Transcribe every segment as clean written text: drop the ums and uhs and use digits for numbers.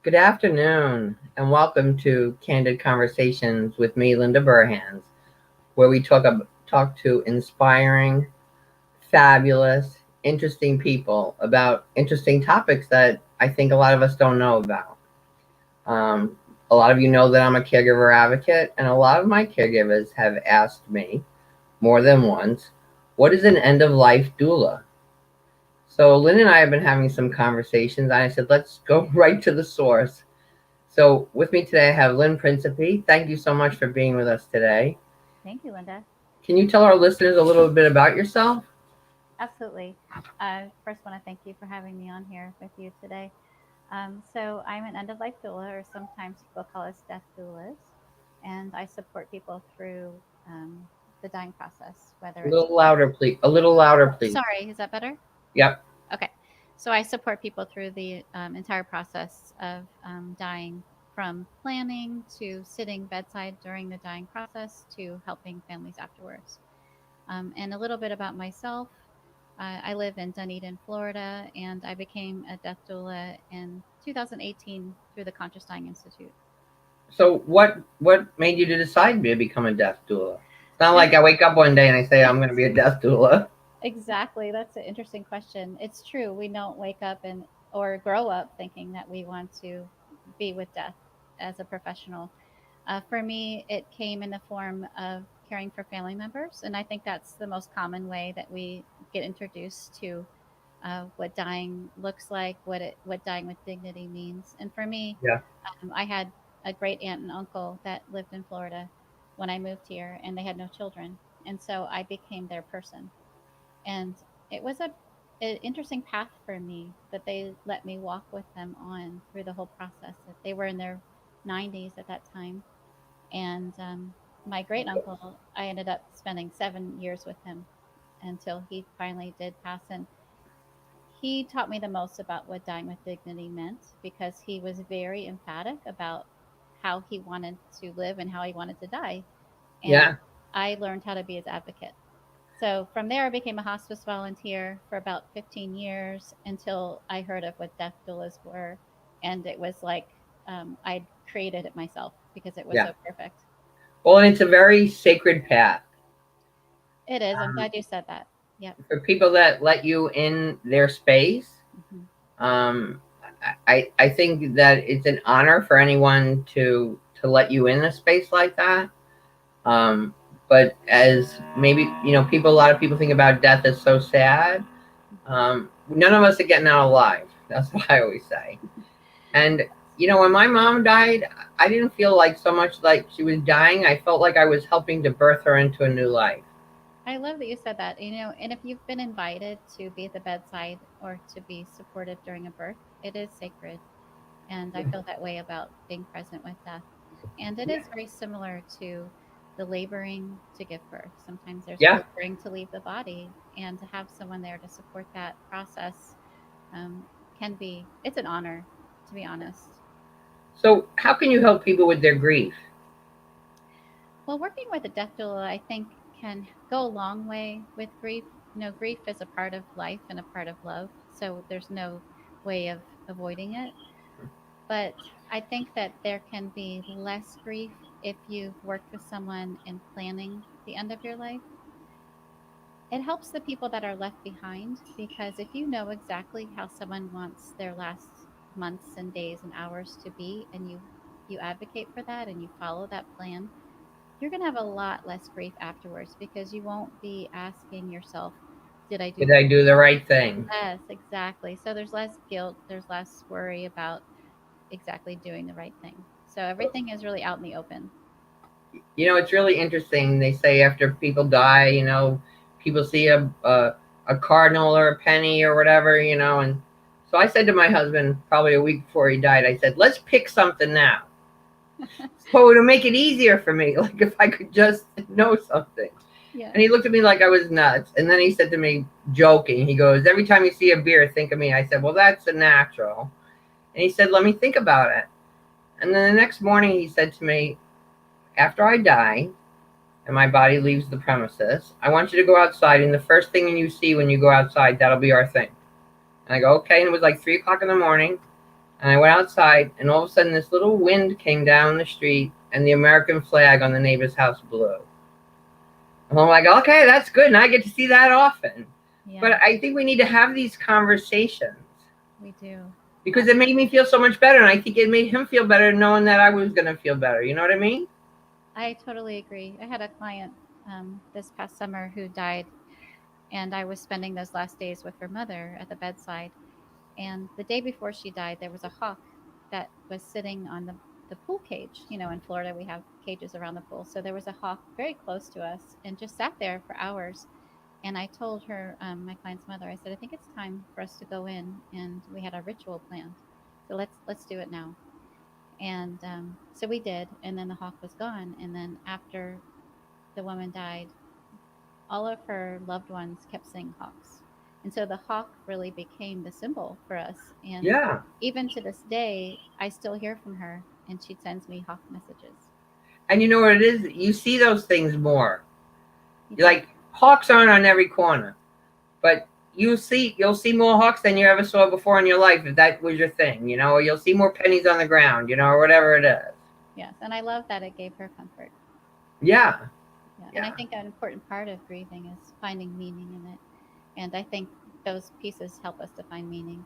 Good afternoon, and welcome to Candid Conversations with me, Linda Burhans, where we talk to inspiring, fabulous, interesting people about interesting topics that I think a lot of us don't know about. Um, a lot of you know that I'm a caregiver advocate, and a lot of my caregivers have asked me more than once, what is an end of life doula? So Lynn and I have been having some conversations, and I said, let's go right to the source. So with me today, I have Lynn Principe. Thank you so much for being with us today. Thank you, Linda. Can you tell our listeners a little bit about yourself? Absolutely. First, want to thank you for having me on here with you today. So, I'm an end of life doula, or sometimes people call us death doulas, and I support people through um, the dying process, whether A it's little louder, please. A little louder, please. sorry, is that better? Yep. Okay. So, I support people through the entire process of dying, from planning to sitting bedside during the dying process to helping families afterwards. And a little bit about myself. I live in Dunedin, Florida, and I became a death doula in 2018 through the Conscious Dying Institute. So what made you to decide to become a death doula? It's not There's like I wake up one day and I say I'm going to be a death doula. exactly, that's an interesting question. It's true. We don't wake up and or grow up thinking that we want to be with death as a professional. For me, it came in the form of caring for family members, and I think that's the most common way that we get introduced to what dying looks like, what dying with dignity means. And for me, Yeah. I had a great aunt and uncle that lived in Florida when I moved here, and they had no children, and so I became their person. And it was an interesting path for me that they let me walk with them on through the whole process. That they were in their 90s at that time, and my great uncle, I ended up spending 7 years with him until he finally did pass. And he taught me the most about what dying with dignity meant because he was very emphatic about how he wanted to live and how he wanted to die. And Yeah. I learned how to be his advocate. So from there, I became a hospice volunteer for about 15 years until I heard of what death doulas were. And it was like I'd created it myself because it was Yeah. so perfect. Well, and it's a very sacred path. It is. I'm glad you said that. Yep. For people that let you in their space, Hmm. um, I think that it's an honor for anyone to let you in a space like that. Um, but as maybe people, a lot of people think about death as so sad. Hmm. None of us are getting out alive. That's what I always say. And when my mom died, I didn't feel like so much like she was dying. I felt like I was helping to birth her into a new life. I love that you said that. And if you've been invited to be at the bedside or to be supportive during a birth, it is sacred. And I feel that way about being present with death. And it is very similar to the laboring to give birth. Sometimes there's Yeah. laboring to leave the body, and to have someone there to support that process um, it's an honor, to be honest. So how can you help people with their grief? Well, working with a death doula, I think, can go a long way with grief. Grief is a part of life and a part of love, so there's no way of avoiding it. But I think that there can be less grief if you've worked with someone in planning the end of your life. It helps the people that are left behind because if you know exactly how someone wants their last months and days and hours to be, and you advocate for that and you follow that plan, you're going to have a lot less grief afterwards because you won't be asking yourself, did I do Did the I do the right thing? yes, exactly. So there's less guilt, there's less worry about exactly doing the right thing. So everything is really out in the open. It's really interesting. They say after people die, people see a cardinal or a penny or whatever, and so I said to my husband probably a week before he died, I said, let's pick something now. So it'll make it easier for me, like if I could just know something. Yeah. And he looked at me like I was nuts. And then he said to me, joking, he goes, every time you see a beer, think of me. I said, well, that's a natural. And he said, let me think about it. And then the next morning he said to me, after I die and my body leaves the premises, I want you to go outside, and the first thing you see when you go outside, that'll be our thing. And I go, okay. And it was like 3 o'clock in the morning. And I went outside, and all of a sudden this little wind came down the street, and the American flag on the neighbor's house blew. And I'm like, okay, that's good, and I get to see that often. Yeah. But I think we need to have these conversations. We do. Because it made me feel so much better, and I think it made him feel better knowing that I was going to feel better. You know what I mean? I totally agree. I had a client this past summer who died, and I was spending those last days with her mother at the bedside. And the day before she died, there was a hawk that was sitting on the pool cage. You know, in Florida, we have cages around the pool. So there was a hawk very close to us and just sat there for hours. And I told her, my client's mother, I said, I think it's time for us to go in, and we had a ritual planned. So let's do it now. And so we did, and then the hawk was gone. And then after the woman died, all of her loved ones kept seeing hawks. And so the hawk really became the symbol for us. And Yeah. even to this day, I still hear from her, and she sends me hawk messages. And you know what it is? You see those things more. Like, hawks aren't on every corner, but you'll see more hawks than you ever saw before in your life, if that was your thing, you know, or you'll see more pennies on the ground, you know, or whatever it is. Yes, and I love that it gave her comfort. Yeah. Yeah. And I think an important part of grieving is finding meaning in it. And I think those pieces help us to find meaning.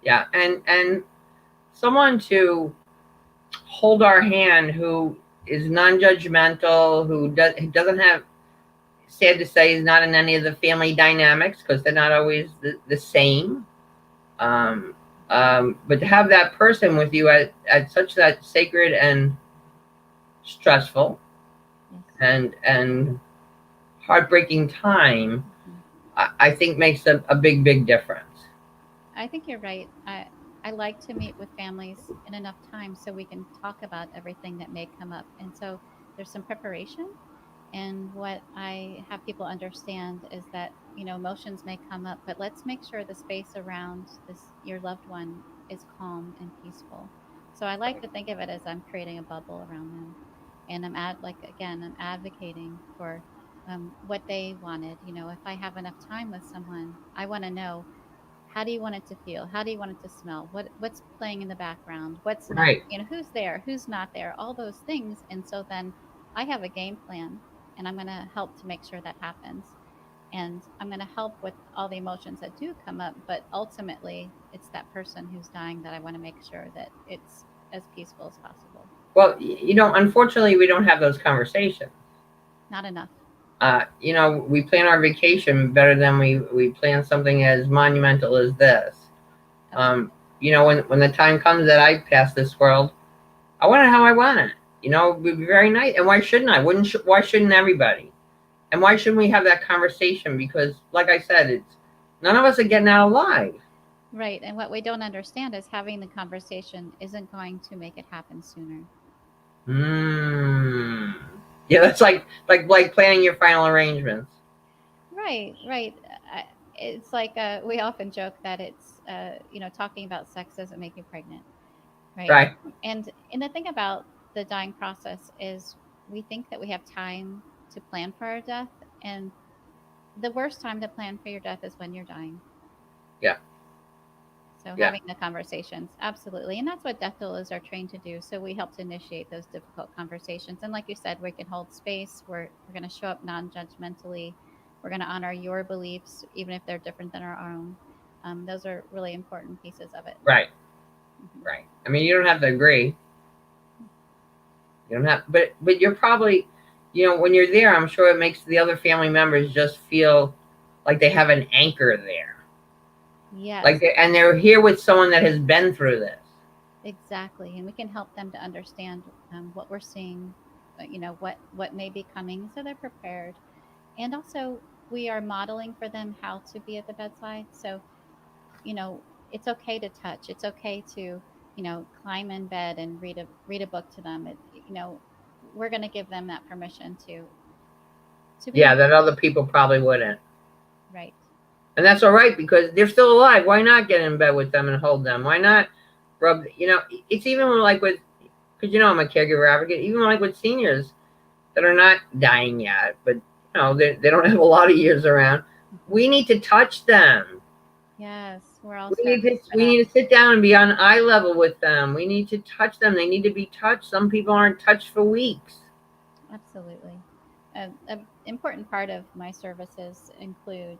Yeah. And someone to hold our hand who is non-judgmental, who doesn't have, sad to say, is not in any of the family dynamics, because they're not always the same. But to have that person with you at such that sacred and stressful, yes, and heartbreaking time, I think makes a big difference. I think you're right. I like to meet with families in enough time so we can talk about everything that may come up. And so there's some preparation. And what I have people understand is that, you know, emotions may come up, but let's make sure the space around your loved one, is calm and peaceful. So I like to think of it as I'm creating a bubble around them, and I'm advocating for what they wanted. You know, if I have enough time with someone, I want to know, how do you want it to feel? How do you want it to smell? What's playing in the background? What's not? Right. You know, who's there? Who's not there? All those things. And so then I have a game plan, and I'm going to help to make sure that happens. And I'm going to help with all the emotions that do come up. But ultimately, it's that person who's dying that I want to make sure that it's as peaceful as possible. Well, you know, unfortunately, we don't have those conversations. Not enough. You know, we plan our vacation better than we plan something as monumental as this. You know, when the time comes that I pass this world, I want it how I want it. You know, it would be very nice. And why shouldn't I? Why shouldn't everybody? And why shouldn't we have that conversation? Because, like I said, it's none of us are getting out alive. Right. And what we don't understand is having the conversation isn't going to make it happen sooner. Yeah, that's like planning your final arrangements. Right. It's like we often joke that it's you know, talking about sex doesn't make you pregnant. Right. And the thing about the dying process is we think that we have time to plan for our death, and the worst time to plan for your death is when you're dying. Yeah. So having the conversations, absolutely. And that's what death doulas are trained to do. So we help to initiate those difficult conversations. And like you said, we can hold space. We're going to show up non-judgmentally. We're going to honor your beliefs, even if they're different than our own. Those are really important pieces of it. Right. Right. I mean, you don't have to agree. You don't have, but you're probably, you know, when you're there, I'm sure it makes the other family members just feel like they have an anchor there. Yes. Like, and they're here with someone that has been through this. Exactly. And we can help them to understand what we're seeing, you know, what may be coming, so they're prepared. And also, we are modeling for them how to be at the bedside. So, you know, it's okay to touch. It's okay to, you know, climb in bed and read a book to them. You know, we're going to give them that permission to be. Yeah, that other people probably wouldn't. Right. And that's all right, because they're still alive. Why not get in bed with them and hold them? Why not rub? You know, it's even like with, because you know I'm a caregiver advocate. Even like with seniors that are not dying yet, but you know they don't have a lot of years around. We need to touch them. Yes, we're all We need starving to for we that. need to sit down and be on eye level with them. We need to touch them. They need to be touched. Some people aren't touched for weeks. Absolutely. An important part of my services include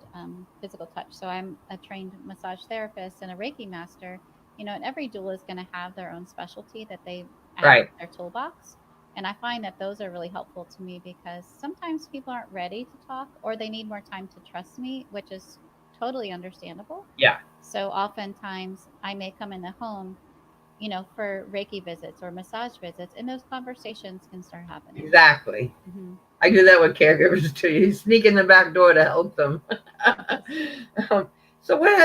physical touch. So I'm a trained massage therapist and a Reiki master, and every doula is going to have their own specialty that they add to Right. their toolbox. And I find that those are really helpful to me because sometimes people aren't ready to talk or they need more time to trust me, which is totally understandable. Yeah. So oftentimes I may come in the home, for Reiki visits or massage visits, and those conversations can start happening. Exactly. Hmm. I do that with caregivers too. You sneak in the back door to help them. Yes. um, so what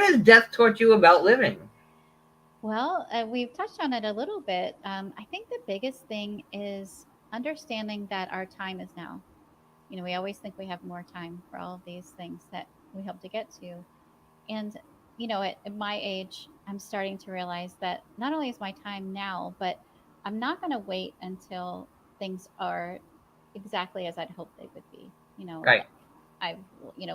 has death taught you about living? Well, we've touched on it a little bit. I think the biggest thing is understanding that our time is now. We always think we have more time for all of these things that we hope to get to. And, at my age, I'm starting to realize that not only is my time now, but I'm not going to wait until things are exactly as I'd hoped they would be. Right. Like I've,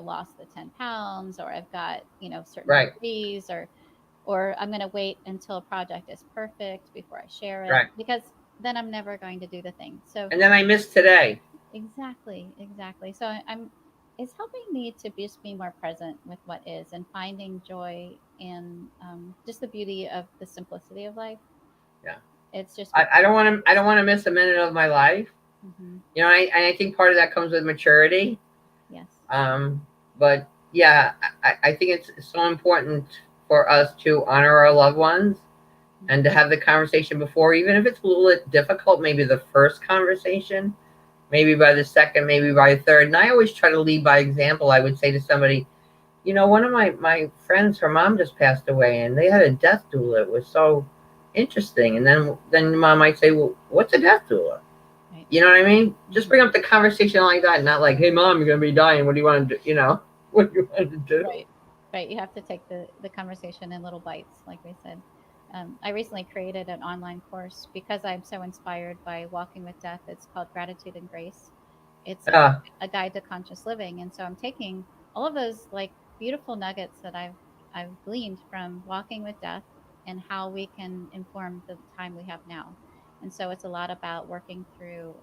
lost the 10 pounds or I've got, certain Right. degrees or I'm going to wait until a project is perfect before I share it Right. because then I'm never going to do the thing. So And then I miss today. exactly, exactly. So I'm it's helping me to just be more present with what is and finding joy in just the beauty of the simplicity of life. Yeah. It's just I becoming don't want to. I don't simple. want to miss a minute of my life. Hmm. I think part of that comes with maturity. Yes. Um, but yeah, I think it's so important for us to honor our loved ones and to Hmm. have the conversation before, even if it's a little bit difficult, maybe the first conversation, maybe by the second, maybe by the third. And I always try to lead by example. I would say to somebody, one of my friends, her mom just passed away and they had a death doula. It was so interesting. And then mom might say, well, what's a death doula? Right. You know what I mean? Just Hmm. bring up the conversation like that, not like, hey, mom, you're going to be dying. What do you want to do? What do you want to do? Right. Right. You have to take the conversation in little bites, like we said. I recently created an online course because I'm so inspired by walking with death. It's called Gratitude and Grace. It's Uh, a guide to conscious living, and so I'm taking all of those like beautiful nuggets that I've gleaned from walking with death and how we can inform the time we have now. And so it's a lot about working through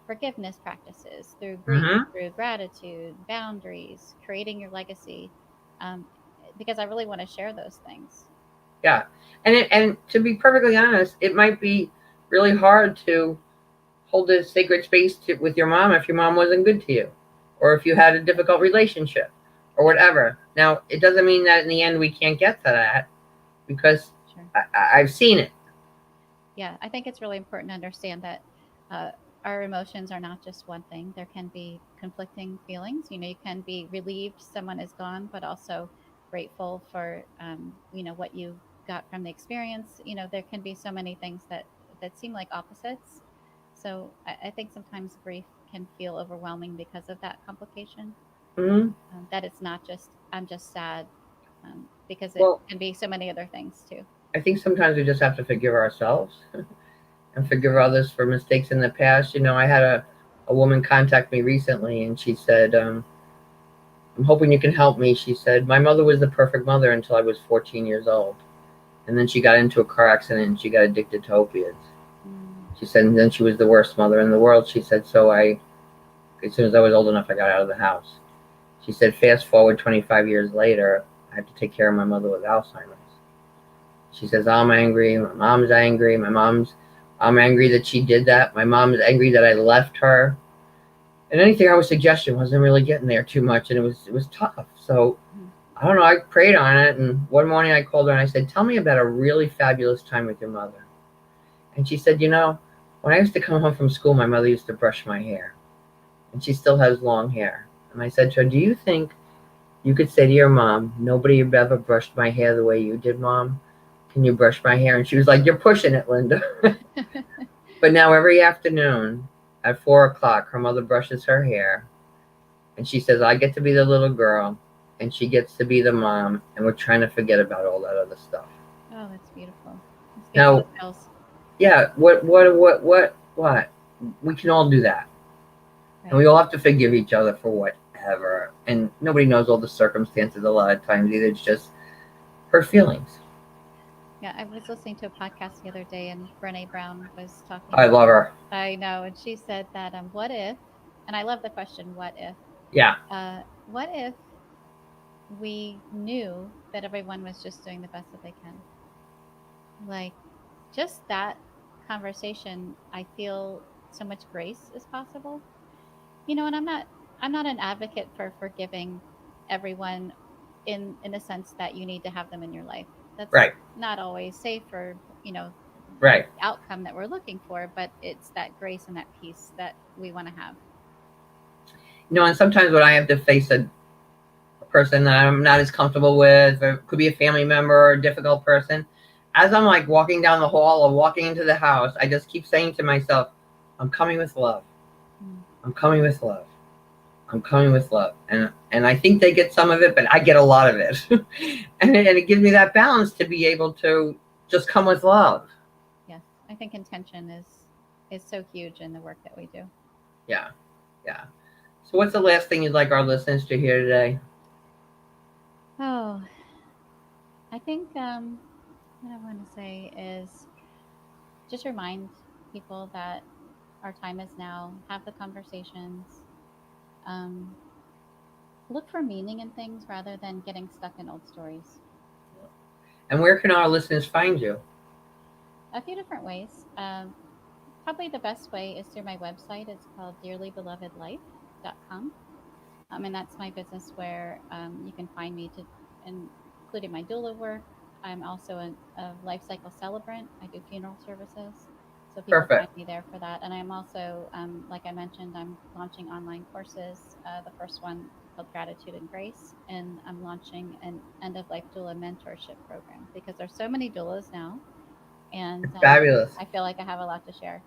forgiveness practices, through grief, mm-hmm. through gratitude, boundaries, creating your legacy, um, because I really want to share those things. Yeah. And to be perfectly honest, it might be really hard to hold a sacred space with your mom if your mom wasn't good to you or if you had a difficult relationship or Yep, whatever. Now, it doesn't mean that in the end we can't get to that because sure. I've seen it. Yeah, I think it's really important to understand that uh, our emotions are not just one thing. There can be conflicting feelings. You can be relieved someone is gone, but also grateful for what you got from the experience. There can be so many things that seem like opposites. So I think sometimes grief can feel overwhelming because of that complication. Mm-hmm. That it's not just I'm just sad, because it Well, can be so many other things too. I think sometimes we just have to forgive ourselves and forgive others for mistakes in the past. I had a woman contact me recently and she said, I'm hoping you can help me. She said, my mother was the perfect mother until I was 14 years old. And then she got into a car accident and she got addicted to opiates. Mm, She said, and then she was the worst mother in the world. She said, so as soon as I was old enough, I got out of the house. She said, fast forward 25 years later, I have to take care of my mother with Alzheimer's. She says, I'm angry. My mom's angry. I'm angry that she did that. My mom's angry that I left her. And anything I was suggesting wasn't really getting there too much. And it was tough. So mm, I don't know. I prayed on it. And one morning I called her and I said, tell me about a really fabulous time with your mother. And she said, when I used to come home from school, my mother used to brush my hair. And she still has long hair. And I said to her, do you think you could say to your mom, nobody ever brushed my hair the way you did, Mom? Can you brush my hair? And she was like, you're pushing it, Linda. But now every afternoon at 4 o'clock, her mother brushes her hair. And she says, I get to be the little girl. And she gets to be the mom. And we're trying to forget about all that other stuff. Oh, that's beautiful. Let's give me Now, the chills. yeah, what? We can all do that. And Right. we all have to forgive each other for what ever. And nobody knows all the circumstances a lot of times either. It's just her feelings. Yeah, I was listening to a podcast the other day, and Brene Brown was talking I about. love her. I know, and she said that what if? And I love the question, what if? Yeah, What if we knew that everyone was just doing the best that they can? Like, just that conversation, I feel so much grace is possible. And I'm not an advocate for forgiving everyone in the sense that you need to have them in your life. That's right, not always safe for, right. outcome that we're looking for, but it's that grace and that peace that we want to have. And sometimes when I have to face a person that I'm not as comfortable with, or it could be a family member or a difficult person, as I'm like walking down the hall or walking into the house, I just keep saying to myself, I'm coming with love. Mm. I'm coming with love. I'm coming with love. And I think they get some of it, but I get a lot of it. And it gives me that balance to be able to just come with love. Yes, I think intention is so huge in the work that we do. Yeah. Yeah. So what's the last thing you'd like our listeners to hear today? Oh, I think what I want to say is just remind people that our time is now. Have the conversations. Um, look for meaning in things rather than getting stuck in old stories. And where can our listeners find you? A few different ways. Probably the best way is through my website. It's called dearlybelovedlife.com. And that's my business where you can find me including my doula work. I'm also a life cycle celebrant. I do funeral services. So people find Perfect. me there for that. And I'm also, like I mentioned, I'm launching online courses. The first one called Gratitude and Grace. And I'm launching an end of life doula mentorship program because there's so many doulas now. And Fabulous. I feel like I have a lot to share.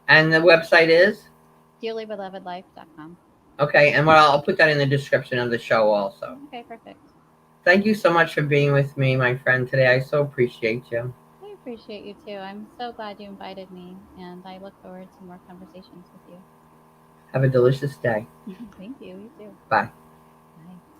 And the website is? Dearlybelovedlife.com. Okay, and I'll put that in the description of the show also. Okay, perfect. Thank you so much for being with me, my friend, today. I so appreciate you. I appreciate you too. I'm so glad you invited me, and I look forward to more conversations with you. Have a delicious day. Thank you. You too. Bye. Bye.